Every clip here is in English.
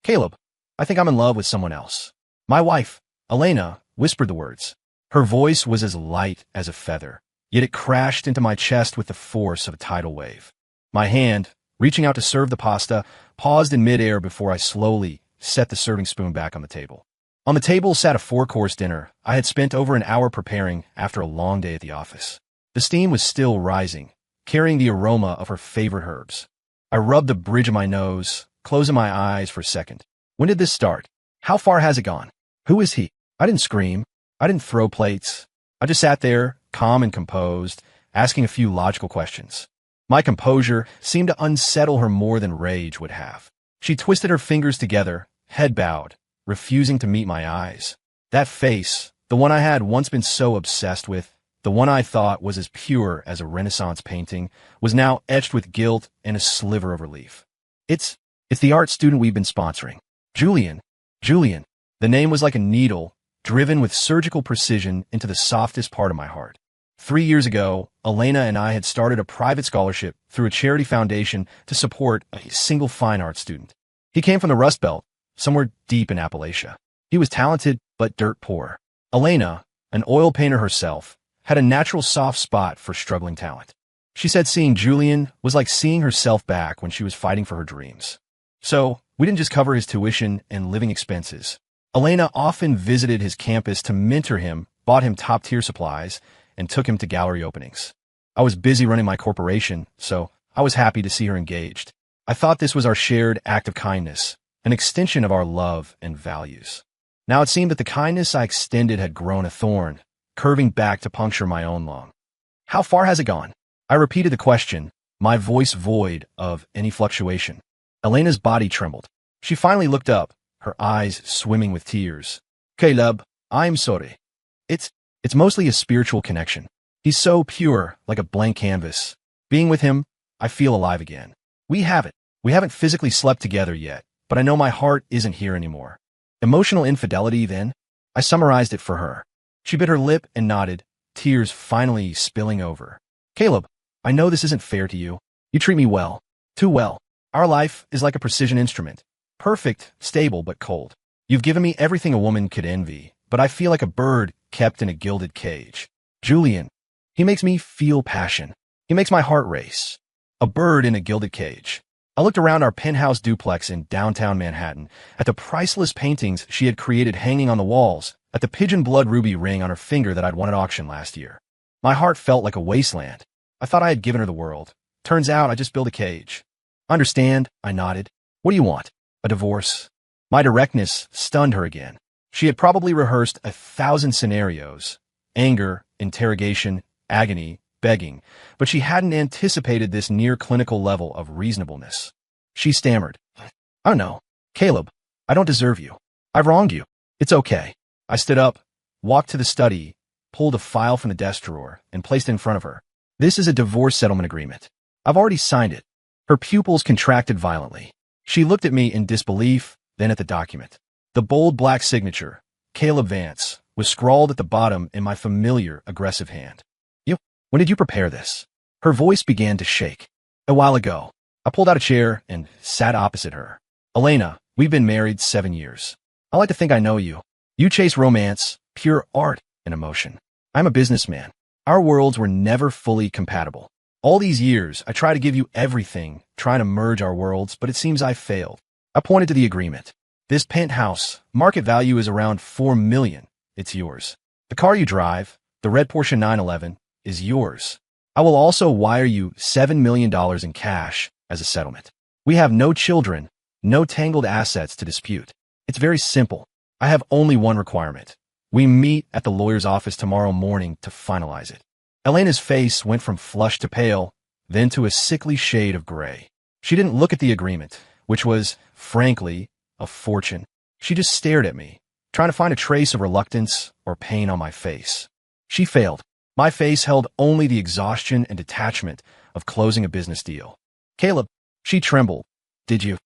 Caleb, I think I'm in love with someone else. My wife, Elena, whispered the words. Her voice was as light as a feather, yet it crashed into my chest with the force of a tidal wave. My hand, reaching out to serve the pasta, paused in midair before I slowly set the serving spoon back on the table. On the table sat a four-course dinner I had spent over an hour preparing after a long day at the office. The steam was still rising, carrying the aroma of her favorite herbs. I rubbed the bridge of my nose, closing my eyes for a second. When did this start? How far has it gone? Who is he? I didn't scream. I didn't throw plates. I just sat there, calm and composed, asking a few logical questions. My composure seemed to unsettle her more than rage would have. She twisted her fingers together, head bowed, refusing to meet my eyes. That face, the one I had once been so obsessed with, the one I thought was as pure as a Renaissance painting, was now etched with guilt and a sliver of relief. It's the art student we've been sponsoring. Julian. The name was like a needle, driven with surgical precision into the softest part of my heart. 3 years ago, Elena and I had started a private scholarship through a charity foundation to support a single fine art student. He came from the Rust Belt, somewhere deep in Appalachia. He was talented, but dirt poor. Elena, an oil painter herself, had a natural soft spot for struggling talent. She said seeing Julian was like seeing herself back when she was fighting for her dreams. So, we didn't just cover his tuition and living expenses. Elena often visited his campus to mentor him, bought him top-tier supplies, and took him to gallery openings. I was busy running my corporation, so I was happy to see her engaged. I thought this was our shared act of kindness, an extension of our love and values. Now it seemed that the kindness I extended had grown a thorn, curving back to puncture my own lung. How far has it gone? I repeated the question, my voice void of any fluctuation. Elena's body trembled. She finally looked up, her eyes swimming with tears. Caleb, I'm sorry. It's mostly a spiritual connection. He's so pure, like a blank canvas. Being with him, I feel alive again. We haven't physically slept together yet, but I know my heart isn't here anymore. Emotional infidelity, then? I summarized it for her. She bit her lip and nodded, tears finally spilling over. Caleb, I know this isn't fair to you. You treat me well. Too well. Our life is like a precision instrument. Perfect, stable, but cold. You've given me everything a woman could envy, but I feel like a bird kept in a gilded cage. Julian, he makes me feel passion. He makes my heart race. A bird in a gilded cage. I looked around our penthouse duplex in downtown Manhattan, at the priceless paintings she had created hanging on the walls, at the pigeon blood ruby ring on her finger that I'd won at auction last year. My heart felt like a wasteland. I thought I had given her the world. Turns out I just built a cage. Understand, I nodded. What do you want? A divorce? My directness stunned her again. She had probably rehearsed 1,000 scenarios. Anger, interrogation, agony, begging, but she hadn't anticipated this near-clinical level of reasonableness. She stammered. I don't know. Caleb, I don't deserve you. I've wronged you. It's okay. I stood up, walked to the study, pulled a file from the desk drawer, and placed it in front of her. This is a divorce settlement agreement. I've already signed it. Her pupils contracted violently. She looked at me in disbelief, then at the document. The bold black signature, Caleb Vance, was scrawled at the bottom in my familiar, aggressive hand. When did you prepare this? Her voice began to shake. A while ago. I pulled out a chair and sat opposite her. Elena, we've been married 7 years. I like to think I know you. You chase romance, pure art, and emotion. I'm a businessman. Our worlds were never fully compatible. All these years, I tried to give you everything, trying to merge our worlds, but it seems I failed. I pointed to the agreement. This penthouse, market value is around $4 million. It's yours. The car you drive, the red Porsche 911, is yours. I will also wire you $7 million in cash as a settlement. We have no children, no tangled assets to dispute. It's very simple. I have only one requirement. We meet at the lawyer's office tomorrow morning to finalize it. Elena's face went from flushed to pale, then to a sickly shade of gray. She didn't look at the agreement, which was, frankly, a fortune. She just stared at me, trying to find a trace of reluctance or pain on my face. She failed. My face held only the exhaustion and detachment of closing a business deal. Caleb, she trembled. Did you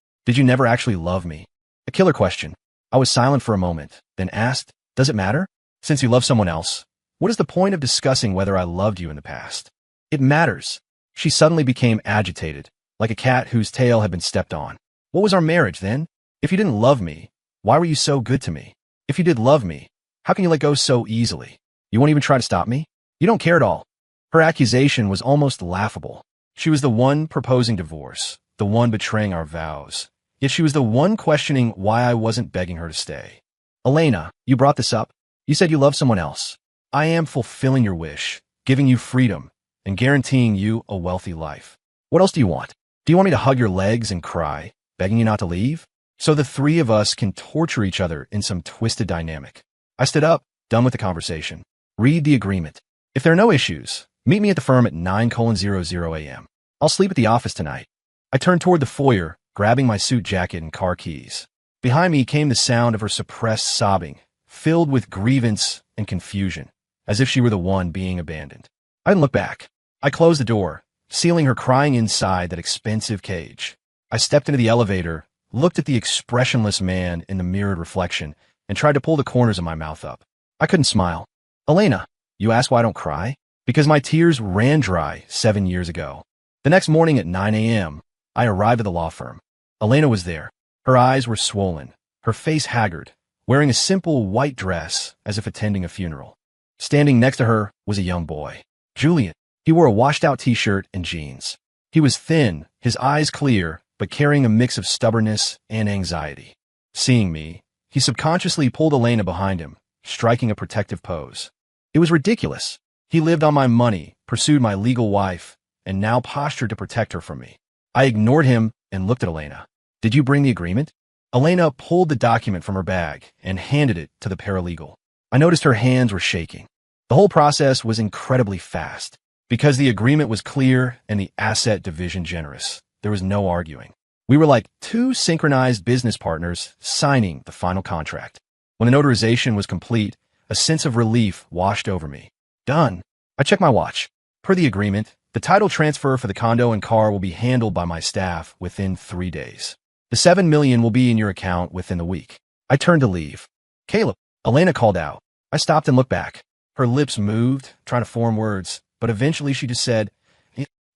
never actually love me? A killer question. I was silent for a moment, then asked, does it matter? Since you love someone else, what is the point of discussing whether I loved you in the past? It matters. She suddenly became agitated, like a cat whose tail had been stepped on. What was our marriage then? If you didn't love me, why were you so good to me? If you did love me, how can you let go so easily? You won't even try to stop me? You don't care at all." Her accusation was almost laughable. She was the one proposing divorce, the one betraying our vows. Yet she was the one questioning why I wasn't begging her to stay. "Elena, you brought this up. You said you love someone else. I am fulfilling your wish, giving you freedom, and guaranteeing you a wealthy life. What else do you want? Do you want me to hug your legs and cry, begging you not to leave? So the three of us can torture each other in some twisted dynamic." I stood up, done with the conversation. "Read the agreement. If there are no issues, meet me at the firm at 9:00 a.m. I'll sleep at the office tonight." I turned toward the foyer, grabbing my suit jacket and car keys. Behind me came the sound of her suppressed sobbing, filled with grievance and confusion, as if she were the one being abandoned. I didn't look back. I closed the door, sealing her crying inside that expensive cage. I stepped into the elevator, looked at the expressionless man in the mirrored reflection, and tried to pull the corners of my mouth up. I couldn't smile. "Elena, you ask why I don't cry? Because my tears ran dry 7 years ago." The next morning at 9 a.m., I arrived at the law firm. Elena was there. Her eyes were swollen, her face haggard, wearing a simple white dress as if attending a funeral. Standing next to her was a young boy, Julian. He wore a washed-out t-shirt and jeans. He was thin, his eyes clear, but carrying a mix of stubbornness and anxiety. Seeing me, he subconsciously pulled Elena behind him, striking a protective pose. It was ridiculous. He lived on my money, pursued my legal wife, and now postured to protect her from me. I ignored him and looked at Elena. "Did you bring the agreement?" Elena pulled the document from her bag and handed it to the paralegal. I noticed her hands were shaking. The whole process was incredibly fast. Because the agreement was clear and the asset division generous, there was no arguing. We were like two synchronized business partners signing the final contract. When the notarization was complete, a sense of relief washed over me. Done. I checked my watch. Per the agreement, the title transfer for the condo and car will be handled by my staff within 3 days. The $7 million will be in your account within the week. I turned to leave. "Caleb," Elena called out. I stopped and looked back. Her lips moved, trying to form words, but eventually she just said,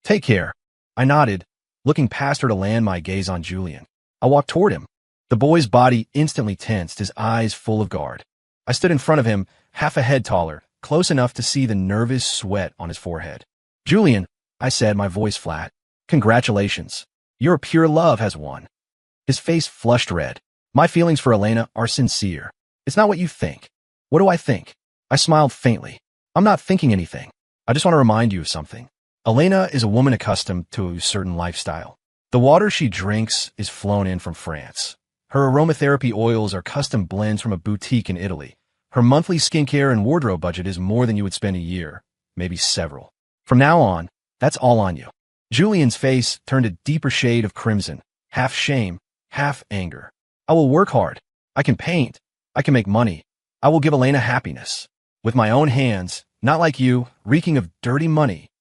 "Take care." I nodded, looking past her to land my gaze on Julian. I walked toward him. The boy's body instantly tensed, his eyes full of guard. I stood in front of him, half a head taller, close enough to see the nervous sweat on his forehead. "Julian," I said, my voice flat, "congratulations. Your pure love has won." His face flushed red. "My feelings for Elena are sincere. It's not what you think." "What do I think?" I smiled faintly. "I'm not thinking anything. I just want to remind you of something. Elena is a woman accustomed to a certain lifestyle. The water she drinks is flown in from France. Her aromatherapy oils are custom blends from a boutique in Italy. Her monthly skincare and wardrobe budget is more than you would spend a year, maybe several. From now on, that's all on you." Julian's face turned a deeper shade of crimson, half shame, half anger. "I will work hard. I can paint. I can make money. I will give Elena happiness. With my own hands, not like you, reeking of dirty money."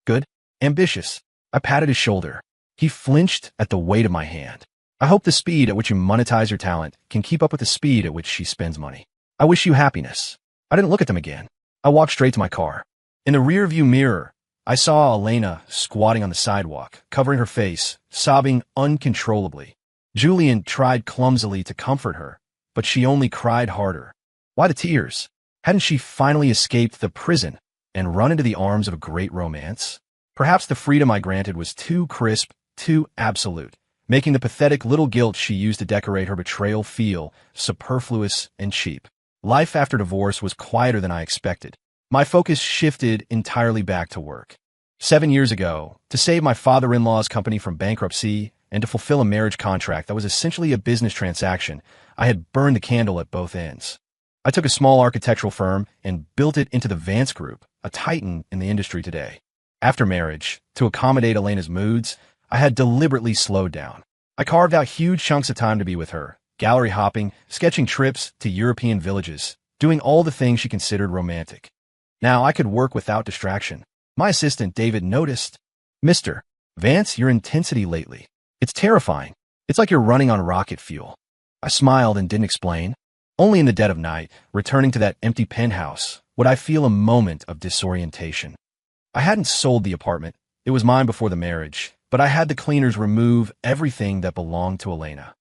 "Good. Ambitious." I patted his shoulder. He flinched at the weight of my hand. "I hope the speed at which you monetize your talent can keep up with the speed at which she spends money. I wish you happiness." I didn't look at them again. I walked straight to my car. In the rearview mirror, I saw Elena squatting on the sidewalk, covering her face, sobbing uncontrollably. Julian tried clumsily to comfort her, but she only cried harder. Why the tears? Hadn't she finally escaped the prison and run into the arms of a great romance? Perhaps the freedom I granted was too crisp, too absolute, making the pathetic little guilt she used to decorate her betrayal feel superfluous and cheap. Life after divorce was quieter than I expected. My focus shifted entirely back to work. 7 years ago, to save my father-in-law's company from bankruptcy and to fulfill a marriage contract that was essentially a business transaction, I had burned the candle at both ends. I took a small architectural firm and built it into the Vance Group, a titan in the industry today. After marriage, to accommodate Elena's moods, I had deliberately slowed down. I carved out huge chunks of time to be with her, gallery hopping, sketching trips to European villages, doing all the things she considered romantic. Now I could work without distraction. My assistant, David, noticed, "Mr. Vance, your intensity lately. It's terrifying. It's like you're running on rocket fuel." I smiled and didn't explain. Only in the dead of night, returning to that empty penthouse, would I feel a moment of disorientation. I hadn't sold the apartment. It was mine before the marriage, but I had the cleaners remove everything that belonged to Elena.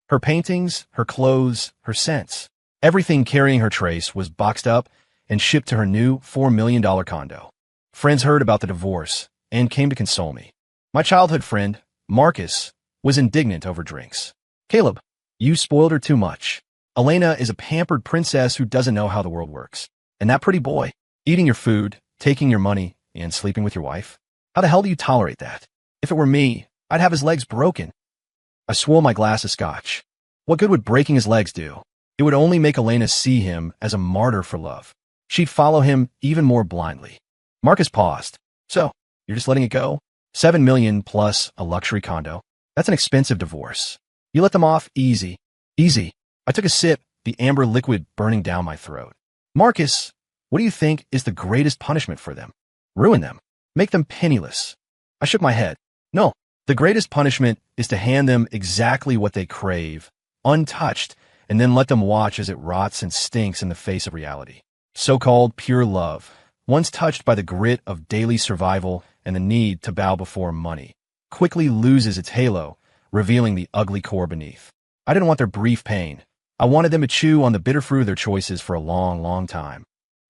Her paintings, her clothes, her scents. Everything carrying her trace was boxed up and shipped to her new $4 million condo. Friends heard about the divorce and came to console me. My childhood friend, Marcus, was indignant over drinks. Caleb, you spoiled her too much. Elena is a pampered princess who doesn't know how the world works. And that pretty boy, eating your food, taking your money, and sleeping with your wife. How the hell do you tolerate that? If it were me, I'd have his legs broken. I swore my glass of scotch. What good would breaking his legs do? It would only make Elena see him as a martyr for love. She'd follow him even more blindly. Marcus paused. So, you're just letting it go? $7 million plus a luxury condo. That's an expensive divorce. You let them off easy. Easy. I took a sip, the amber liquid burning down my throat. Marcus, what do you think is the greatest punishment for them? Ruin them. Make them penniless. I shook my head. No, the greatest punishment is to hand them exactly what they crave, untouched, and then let them watch as it rots and stinks in the face of reality. So-called pure love, once touched by the grit of daily survival and the need to bow before money, quickly loses its halo, revealing the ugly core beneath. I didn't want their brief pain. I wanted them to chew on the bitter fruit of their choices for a long, long time.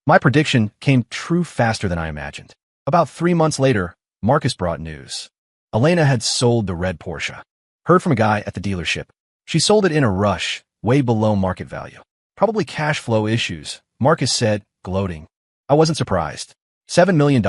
My prediction came true faster than I imagined. About 3 months later, Marcus brought news. Elena had sold the red Porsche. Heard from a guy at the dealership. She sold it in a rush, way below market value. Probably cash flow issues, Marcus said, gloating. I wasn't surprised. $7 million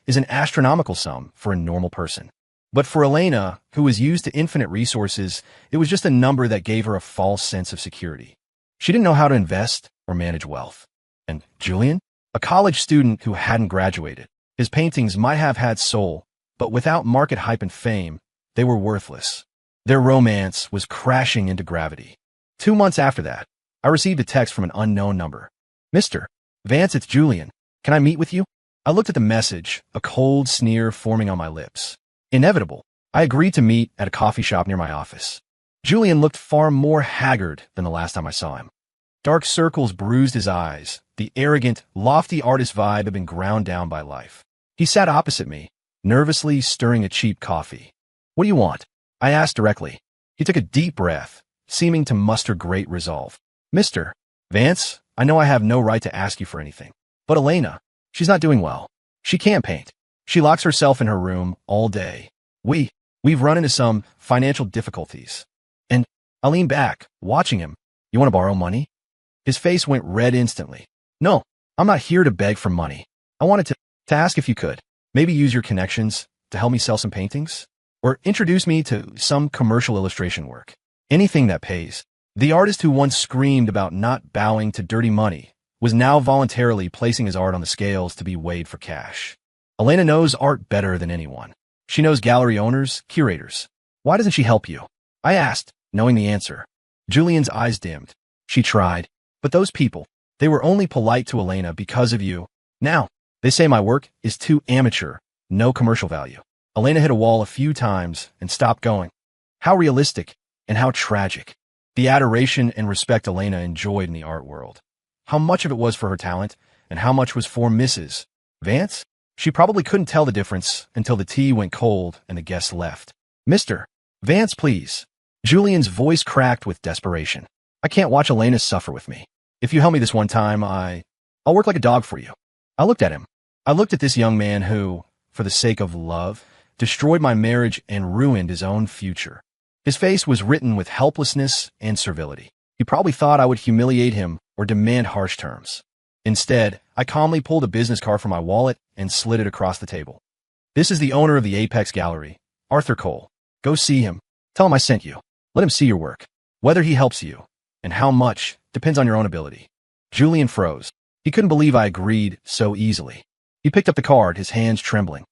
is an astronomical sum for a normal person. But for Elena, who was used to infinite resources, it was just a number that gave her a false sense of security. She didn't know how to invest or manage wealth. And Julian? A college student who hadn't graduated. His paintings might have had soul, but without market hype and fame, they were worthless. Their romance was crashing into gravity. 2 months after that, I received a text from an unknown number. Mr. Vance, it's Julian. Can I meet with you? I looked at the message, a cold sneer forming on my lips. Inevitable. I agreed to meet at a coffee shop near my office. Julian looked far more haggard than the last time I saw him. Dark circles bruised his eyes. The arrogant, lofty artist vibe had been ground down by life. He sat opposite me, nervously stirring a cheap coffee. What do you want? I asked directly. He took a deep breath, seeming to muster great resolve. Mr. Vance, I know I have no right to ask you for anything. But Elena, she's not doing well. She can't paint. She locks herself in her room all day. We've run into some financial difficulties. And I leaned back, watching him. You want to borrow money? His face went red instantly. No, I'm not here to beg for money. I wanted to ask if you could. Maybe use your connections to help me sell some paintings? Or introduce me to some commercial illustration work. Anything that pays. The artist who once screamed about not bowing to dirty money was now voluntarily placing his art on the scales to be weighed for cash. Elena knows art better than anyone. She knows gallery owners, curators. Why doesn't she help you? I asked, knowing the answer. Julian's eyes dimmed. She tried. But those people, they were only polite to Elena because of you. Now, they say my work is too amateur, no commercial value. Elena hit a wall a few times and stopped going. How realistic and how tragic. The adoration and respect Elena enjoyed in the art world. How much of it was for her talent and how much was for Mrs. Vance? She probably couldn't tell the difference until the tea went cold and the guests left. Mr. Vance, please. Julian's voice cracked with desperation. I can't watch Elena suffer with me. If you help me this one time, I'll work like a dog for you. I looked at him. I looked at this young man who, for the sake of love, destroyed my marriage and ruined his own future. His face was written with helplessness and servility. He probably thought I would humiliate him or demand harsh terms. Instead, I calmly pulled a business card from my wallet and slid it across the table. This is the owner of the Apex Gallery, Arthur Cole. Go see him. Tell him I sent you. Let him see your work. Whether he helps you, and how much, depends on your own ability. Julian froze. He couldn't believe I agreed so easily. He picked up the card, his hands trembling.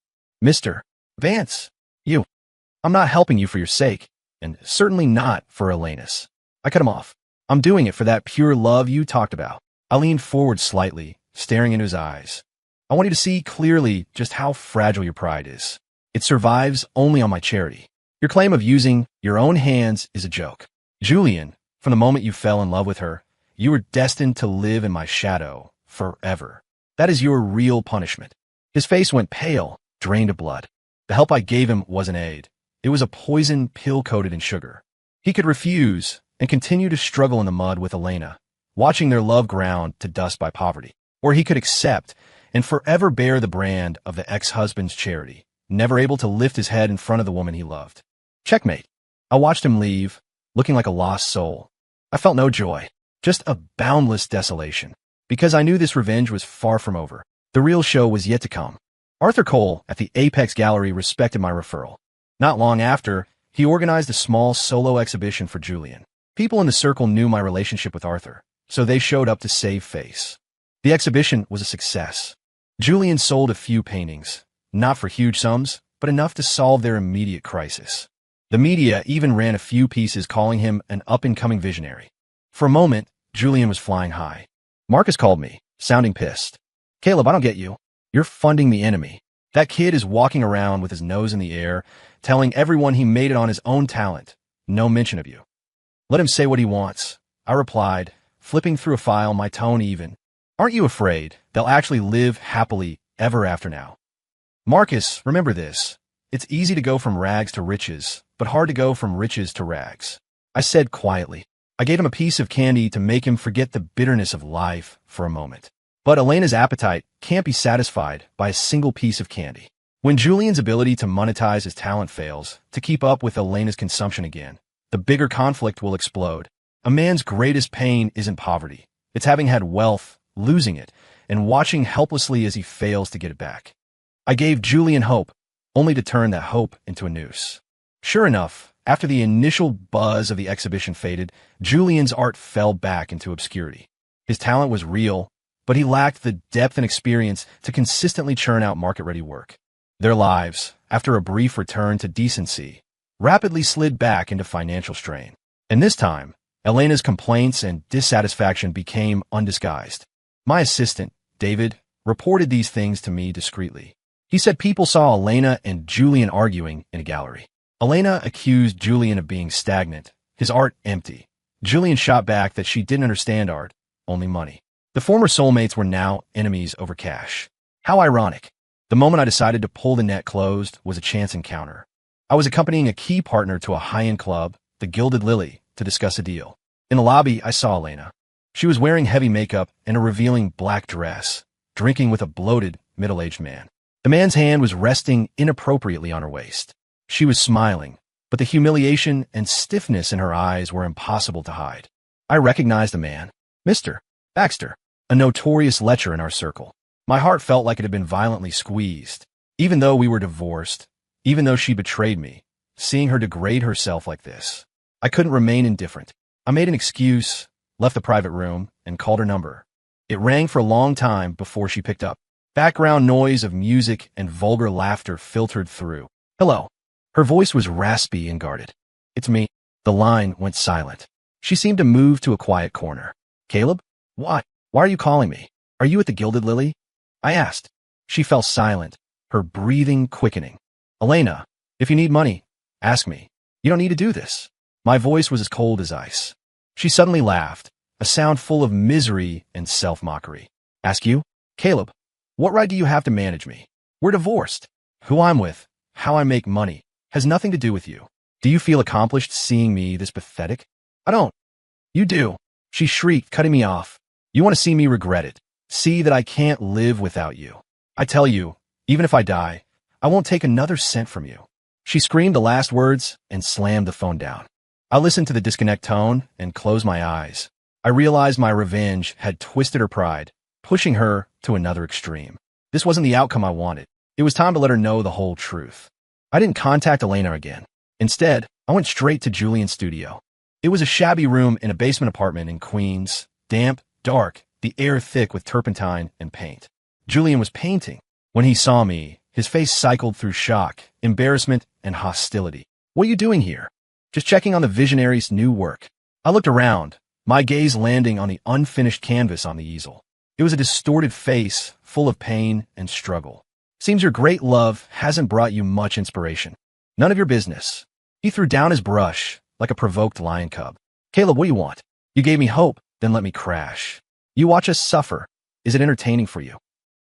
Mr. Vance, I'm not helping you for your sake, and certainly not for Elena's. I cut him off. I'm doing it for that pure love you talked about. I leaned forward slightly, staring into his eyes. I want you to see clearly just how fragile your pride is. It survives only on my charity. Your claim of using your own hands is a joke. Julian, from the moment you fell in love with her, you were destined to live in my shadow forever. That is your real punishment. His face went pale, drained of blood. The help I gave him wasn't aid. It was a poison pill coated in sugar. He could refuse, and continue to struggle in the mud with Elena, watching their love ground to dust by poverty. Or he could accept and forever bear the brand of the ex-husband's charity, never able to lift his head in front of the woman he loved. Checkmate. I watched him leave, looking like a lost soul. I felt no joy, just a boundless desolation, because I knew this revenge was far from over. The real show was yet to come. Arthur Cole at the Apex Gallery respected my referral. Not long after, he organized a small solo exhibition for Julian. People in the circle knew my relationship with Arthur, so they showed up to save face. The exhibition was a success. Julian sold a few paintings, not for huge sums, but enough to solve their immediate crisis. The media even ran a few pieces calling him an up-and-coming visionary. For a moment, Julian was flying high. Marcus called me, sounding pissed. Caleb, I don't get you. You're funding the enemy. That kid is walking around with his nose in the air, telling everyone he made it on his own talent. No mention of you. Let him say what he wants, I replied, flipping through a file, my tone even. Aren't you afraid they'll actually live happily ever after now? Marcus, remember this. It's easy to go from rags to riches, but hard to go from riches to rags. I said quietly. I gave him a piece of candy to make him forget the bitterness of life for a moment. But Elena's appetite can't be satisfied by a single piece of candy. When Julian's ability to monetize his talent fails to keep up with Elena's consumption again, the bigger conflict will explode. A man's greatest pain isn't poverty. It's having had wealth, losing it, and watching helplessly as he fails to get it back. I gave Julian hope, only to turn that hope into a noose. Sure enough, after the initial buzz of the exhibition faded, Julian's art fell back into obscurity. His talent was real, but he lacked the depth and experience to consistently churn out market-ready work. Their lives, after a brief return to decency, rapidly slid back into financial strain. And this time, Elena's complaints and dissatisfaction became undisguised. My assistant, David, reported these things to me discreetly. He said people saw Elena and Julian arguing in a gallery. Elena accused Julian of being stagnant, his art empty. Julian shot back that she didn't understand art, only money. The former soulmates were now enemies over cash. How ironic. The moment I decided to pull the net closed was a chance encounter. I was accompanying a key partner to a high-end club, the Gilded Lily, to discuss a deal. In the lobby, I saw Elena. She was wearing heavy makeup and a revealing black dress, drinking with a bloated, middle-aged man. The man's hand was resting inappropriately on her waist. She was smiling, but the humiliation and stiffness in her eyes were impossible to hide. I recognized the man, Mr. Baxter, a notorious lecher in our circle. My heart felt like it had been violently squeezed. Even though we were divorced, even though she betrayed me, seeing her degrade herself like this, I couldn't remain indifferent. I made an excuse, left the private room, and called her number. It rang for a long time before she picked up. Background noise of music and vulgar laughter filtered through. Hello. Her voice was raspy and guarded. It's me. The line went silent. She seemed to move to a quiet corner. Caleb? Why? Why are you calling me? Are you at the Gilded Lily? I asked. She fell silent, her breathing quickening. Elena, if you need money, ask me. You don't need to do this. My voice was as cold as ice. She suddenly laughed, a sound full of misery and self-mockery. Ask you? Caleb, what right do you have to manage me? We're divorced. Who I'm with, how I make money, has nothing to do with you. Do you feel accomplished seeing me this pathetic? I don't. You do. She shrieked, cutting me off. You want to see me regret it. See that I can't live without you. I tell you, even if I die, I won't take another cent from you. She screamed the last words and slammed the phone down. I listened to the disconnect tone and closed my eyes. I realized my revenge had twisted her pride, pushing her to another extreme. This wasn't the outcome I wanted. It was time to let her know the whole truth. I didn't contact Elena again. Instead, I went straight to Julian's studio. It was a shabby room in a basement apartment in Queens, damp, dark, the air thick with turpentine and paint. Julian was painting. When he saw me, his face cycled through shock, embarrassment, and hostility. What are you doing here? Just checking on the visionary's new work. I looked around, my gaze landing on the unfinished canvas on the easel. It was a distorted face, full of pain and struggle. Seems your great love hasn't brought you much inspiration. None of your business. He threw down his brush, like a provoked lion cub. Caleb, what do you want? You gave me hope, then let me crash. You watch us suffer. Is it entertaining for you?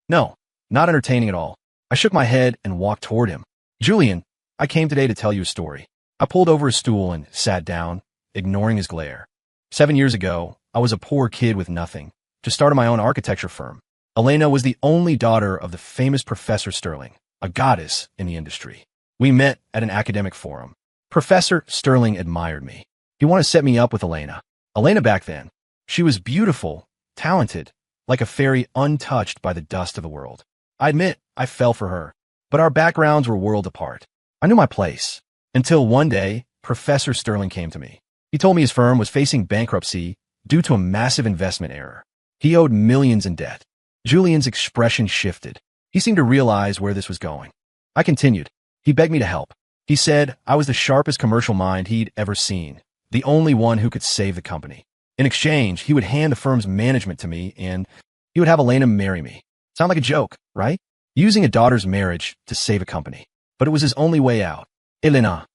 No, not entertaining at all. I shook my head and walked toward him. Julian, I came today to tell you a story. I pulled over a stool and sat down, ignoring his glare. 7 years ago, I was a poor kid with nothing, just started my own architecture firm. Elena was the only daughter of the famous Professor Sterling, a goddess in the industry. We met at an academic forum. Professor Sterling admired me. He wanted to set me up with Elena. Elena back then, she was beautiful, talented, like a fairy untouched by the dust of the world. I admit, I fell for her, but our backgrounds were worlds apart. I knew my place, until one day, Professor Sterling came to me. He told me his firm was facing bankruptcy due to a massive investment error. He owed millions in debt. Julian's expression shifted. He seemed to realize where this was going. I continued. He begged me to help. He said I was the sharpest commercial mind he'd ever seen, the only one who could save the company. In exchange, he would hand the firm's management to me, and he would have Elena marry me. Sound like a joke, right? Using a daughter's marriage to save a company. But it was his only way out. Elena.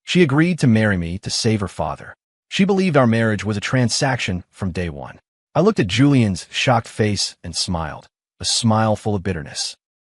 She agreed to marry me to save her father. She believed our marriage was a transaction from day one. I looked at Julian's shocked face and smiled, a smile full of bitterness.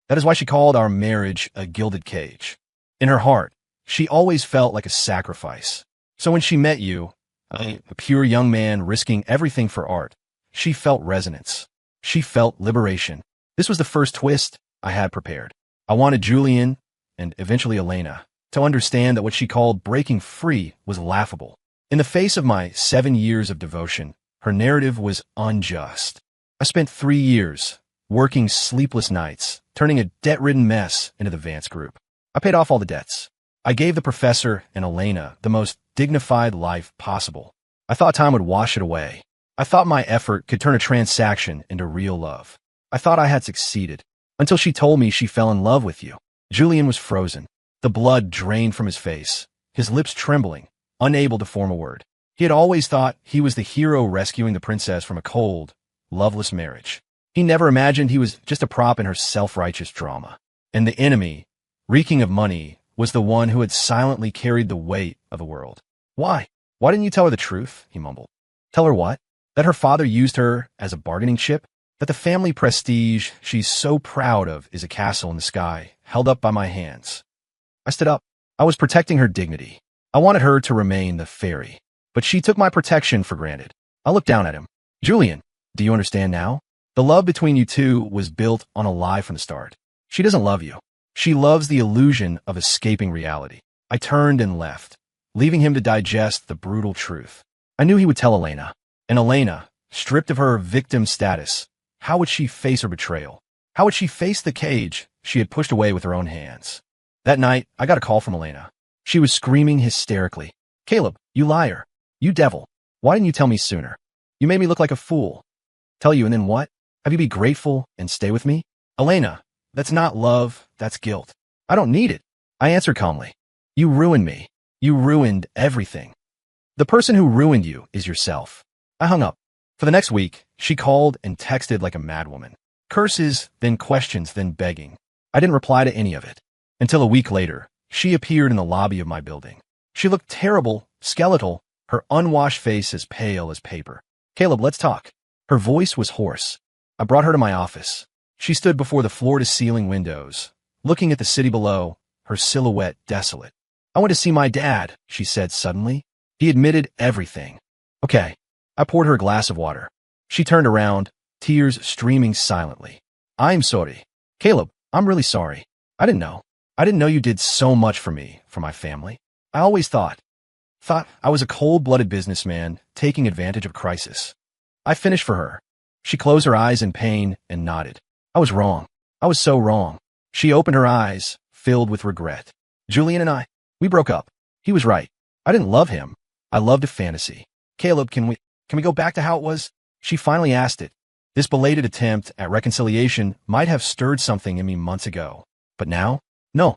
That is why she called our marriage a gilded cage. In her heart, she always felt like a sacrifice. So when she met you, a pure young man risking everything for art, she felt resonance. She felt liberation. This was the first twist I had prepared. I wanted Julian, and eventually Elena, to understand that what she called breaking free was laughable. In the face of my 7 years of devotion, her narrative was unjust. I spent 3 years working sleepless nights, turning a debt-ridden mess into the Vance Group. I paid off all the debts. I gave the professor and Elena the most dignified life possible. I thought time would wash it away. I thought my effort could turn a transaction into real love. I thought I had succeeded, until she told me she fell in love with you. Julian was frozen, the blood drained from his face, his lips trembling, unable to form a word. He had always thought he was the hero rescuing the princess from a cold, loveless marriage. He never imagined he was just a prop in her self-righteous drama. And the enemy, reeking of money, was the one who had silently carried the weight of the world. Why? Why didn't you tell her the truth? He mumbled. Tell her what? That her father used her as a bargaining chip? That the family prestige she's so proud of is a castle in the sky, held up by my hands. I stood up. I was protecting her dignity. I wanted her to remain the fairy. But she took my protection for granted. I looked down at him. Julian, do you understand now? The love between you two was built on a lie from the start. She doesn't love you. She loves the illusion of escaping reality. I turned and left, leaving him to digest the brutal truth. I knew he would tell Elena. And Elena, stripped of her victim status, how would she face her betrayal? How would she face the cage she had pushed away with her own hands? That night, I got a call from Elena. She was screaming hysterically. Caleb, you liar. You devil. Why didn't you tell me sooner? You made me look like a fool. Tell you and then what? Have you be grateful and stay with me? Elena, that's not love, that's guilt. I don't need it. I answered calmly. You ruined me. You ruined everything. The person who ruined you is yourself. I hung up. For the next week, she called and texted like a madwoman. Curses, then questions, then begging. I didn't reply to any of it. Until a week later, she appeared in the lobby of my building. She looked terrible, skeletal, her unwashed face as pale as paper. Caleb, let's talk. Her voice was hoarse. I brought her to my office. She stood before the floor-to-ceiling windows, looking at the city below, her silhouette desolate. I went to see my dad, she said suddenly. He admitted everything. Okay. I poured her a glass of water. She turned around, tears streaming silently. I'm sorry. Caleb, I'm really sorry. I didn't know. I didn't know you did so much for me, for my family. I always thought I was a cold-blooded businessman taking advantage of a crisis. I finished for her. She closed her eyes in pain and nodded. I was wrong. I was so wrong. She opened her eyes, filled with regret. Julian and I, we broke up. He was right. I didn't love him. I loved a fantasy. Caleb, can we go back to how it was? She finally asked it. This belated attempt at reconciliation might have stirred something in me months ago. But now? No.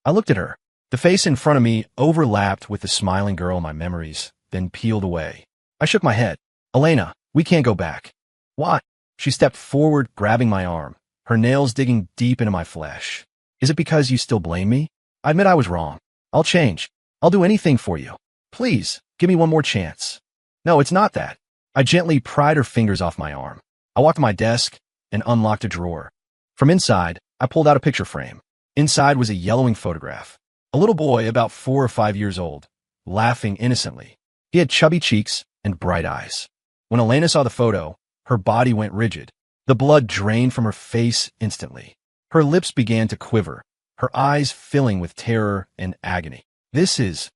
I looked at her. The face in front of me overlapped with the smiling girl in my memories, then peeled away. I shook my head. Elena, we can't go back. Why? She stepped forward, grabbing my arm, her nails digging deep into my flesh. Is it because you still blame me? I admit I was wrong. I'll change. I'll do anything for you. Please, give me one more chance. No, it's not that. I gently pried her fingers off my arm. I walked to my desk and unlocked a drawer. From inside, I pulled out a picture frame. Inside was a yellowing photograph. A little boy about 4 or 5 years old, laughing innocently, He had chubby cheeks and bright eyes. When Elena saw the photo, her body went rigid. The blood drained from her face instantly. Her lips began to quiver, her eyes filling with terror and agony. This is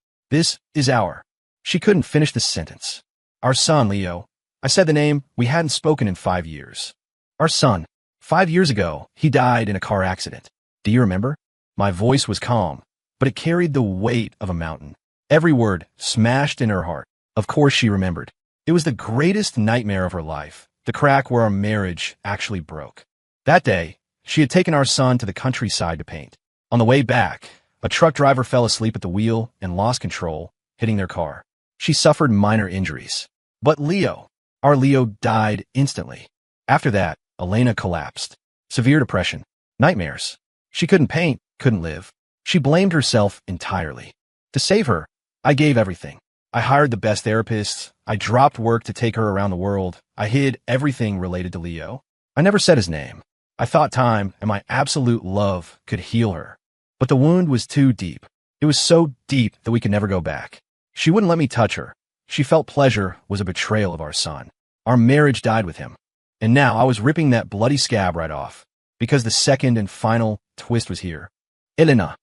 our. She couldn't finish the sentence. Our son, Leo. I said the name. We hadn't spoken in 5 years. Our son. 5 years ago, he died in a car accident. Do you remember? My voice was calm, but it carried the weight of a mountain. Every word smashed in her heart. Of course she remembered. It was the greatest nightmare of her life, the crack where our marriage actually broke. That day, she had taken our son to the countryside to paint. On the way back, a truck driver fell asleep at the wheel and lost control, hitting their car. She suffered minor injuries. But Leo, our Leo, died instantly. After that, Elena collapsed. Severe depression. Nightmares. She couldn't paint, couldn't live. She blamed herself entirely. To save her, I gave everything. I hired the best therapists. I dropped work to take her around the world. I hid everything related to Leo. I never said his name. I thought time and my absolute love could heal her. But the wound was too deep. It was so deep that we could never go back. She wouldn't let me touch her. She felt pleasure was a betrayal of our son. Our marriage died with him. And now I was ripping that bloody scab right off. Because the second and final twist was here. Elena.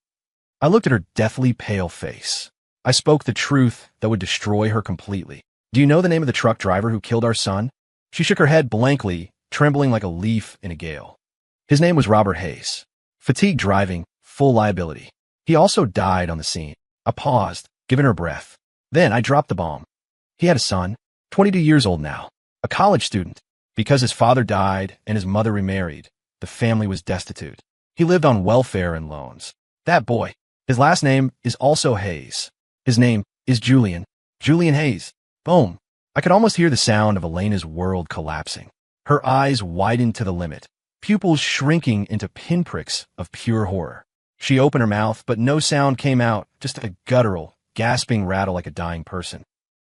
I looked at her deathly pale face. I spoke the truth that would destroy her completely. Do you know the name of the truck driver who killed our son? She shook her head blankly, trembling like a leaf in a gale. His name was Robert Hayes. Fatigue driving, full liability. He also died on the scene. I paused, giving her breath. Then I dropped the bomb. He had a son, 22 years old now, a college student. Because his father died and his mother remarried, the family was destitute. He lived on welfare and loans. That boy, his last name is also Hayes. His name is Julian. Julian Hayes. Boom. I could almost hear the sound of Elena's world collapsing. Her eyes widened to the limit, pupils shrinking into pinpricks of pure horror. She opened her mouth, but no sound came out, just a guttural, gasping rattle like a dying person.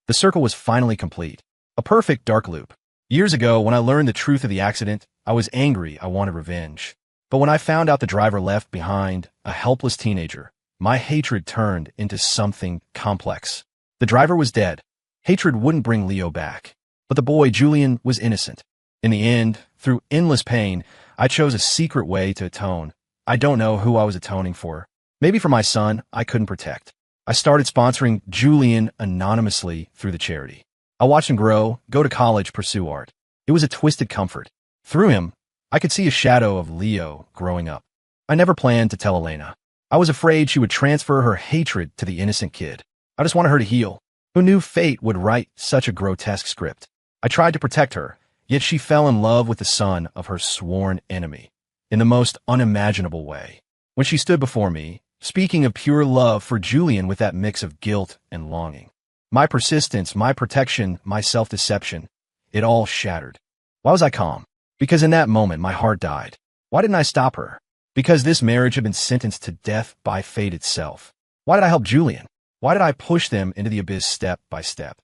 The circle was finally complete. A perfect dark loop. Years ago, when I learned the truth of the accident, I was angry. I wanted revenge. But when I found out the driver left behind a helpless teenager, my hatred turned into something complex. The driver was dead. Hatred wouldn't bring Leo back. But the boy, Julian, was innocent. In the end, through endless pain, I chose a secret way to atone. I don't know who I was atoning for. Maybe for my son I couldn't protect. I started sponsoring Julian anonymously through the charity. I watched him grow, go to college, pursue art. It was a twisted comfort. Through him, I could see a shadow of Leo growing up. I never planned to tell Elena. I was afraid she would transfer her hatred to the innocent kid. I just wanted her to heal. Who knew fate would write such a grotesque script? I tried to protect her, yet she fell in love with the son of her sworn enemy, in the most unimaginable way. When she stood before me, speaking of pure love for Julian with that mix of guilt and longing. My persistence, my protection, my self-deception, it all shattered. Why was I calm? Because in that moment, my heart died. Why didn't I stop her? Because this marriage had been sentenced to death by fate itself. Why did I help Julian? Why did I push them into the abyss step by step?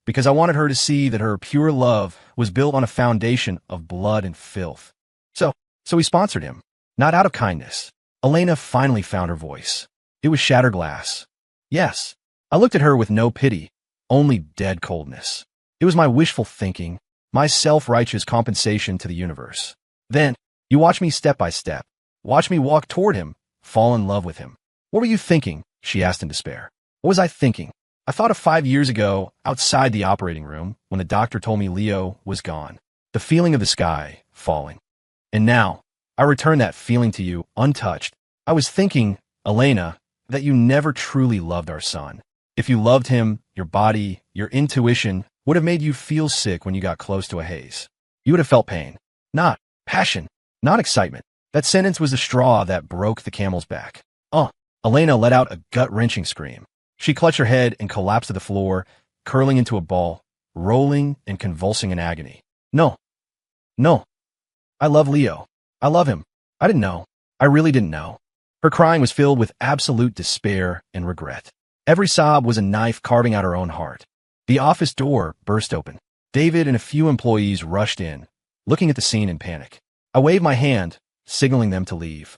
Because I wanted her to see that her pure love was built on a foundation of blood and filth. So we sponsored him. Not out of kindness. Elena finally found her voice. It was shattered glass. Yes. I looked at her with no pity, only dead coldness. It was my wishful thinking, my self-righteous compensation to the universe. Then, you watch me step by step. Watch me walk toward him, fall in love with him. What were you thinking? She asked in despair. What was I thinking? I thought of 5 years ago, outside the operating room, when the doctor told me Leo was gone. The feeling of the sky falling. And now, I return that feeling to you, untouched. I was thinking, Elena, that you never truly loved our son. If you loved him, your body, your intuition would have made you feel sick when you got close to a Hayes. You would have felt pain, not passion, not excitement. That sentence was the straw that broke the camel's back. Elena let out a gut-wrenching scream. She clutched her head and collapsed to the floor, curling into a ball, rolling and convulsing in agony. No. I love Leo. I love him. I didn't know. I really didn't know. Her crying was filled with absolute despair and regret. Every sob was a knife carving out her own heart. The office door burst open. David and a few employees rushed in, looking at the scene in panic. I waved my hand, signaling them to leave.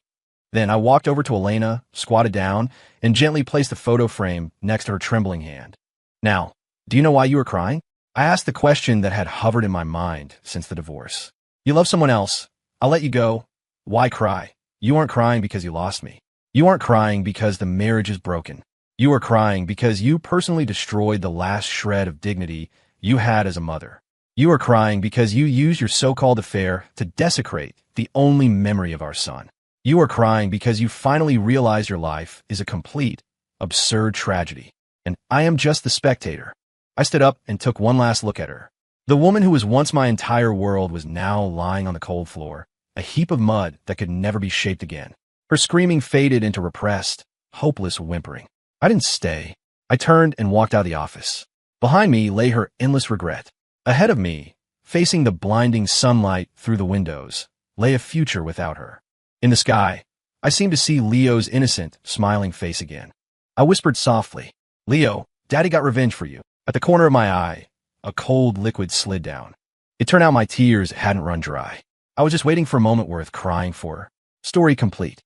Then I walked over to Elena, squatted down, and gently placed the photo frame next to her trembling hand. Now, Do you know why you were crying? I asked the question that had hovered in my mind since the divorce. You love someone else. I'll let you go. Why cry? You aren't crying because you lost me. You aren't crying because the marriage is broken. You are crying because you personally destroyed the last shred of dignity you had as a mother. You are crying because you used your so-called affair to desecrate the only memory of our son. You are crying because you finally realized your life is a complete, absurd tragedy. And I am just the spectator. I stood up and took one last look at her. The woman who was once my entire world was now lying on the cold floor, a heap of mud that could never be shaped again. Her screaming faded into repressed, hopeless whimpering. I didn't stay. I turned and walked out of the office. Behind me lay her endless regret. Ahead of me, facing the blinding sunlight through the windows, lay a future without her. In the sky, I seemed to see Leo's innocent, smiling face again. I whispered softly, "Leo, Daddy got revenge for you." At the corner of my eye, a cold liquid slid down. It turned out my tears hadn't run dry. I was just waiting for a moment worth crying for. Story complete.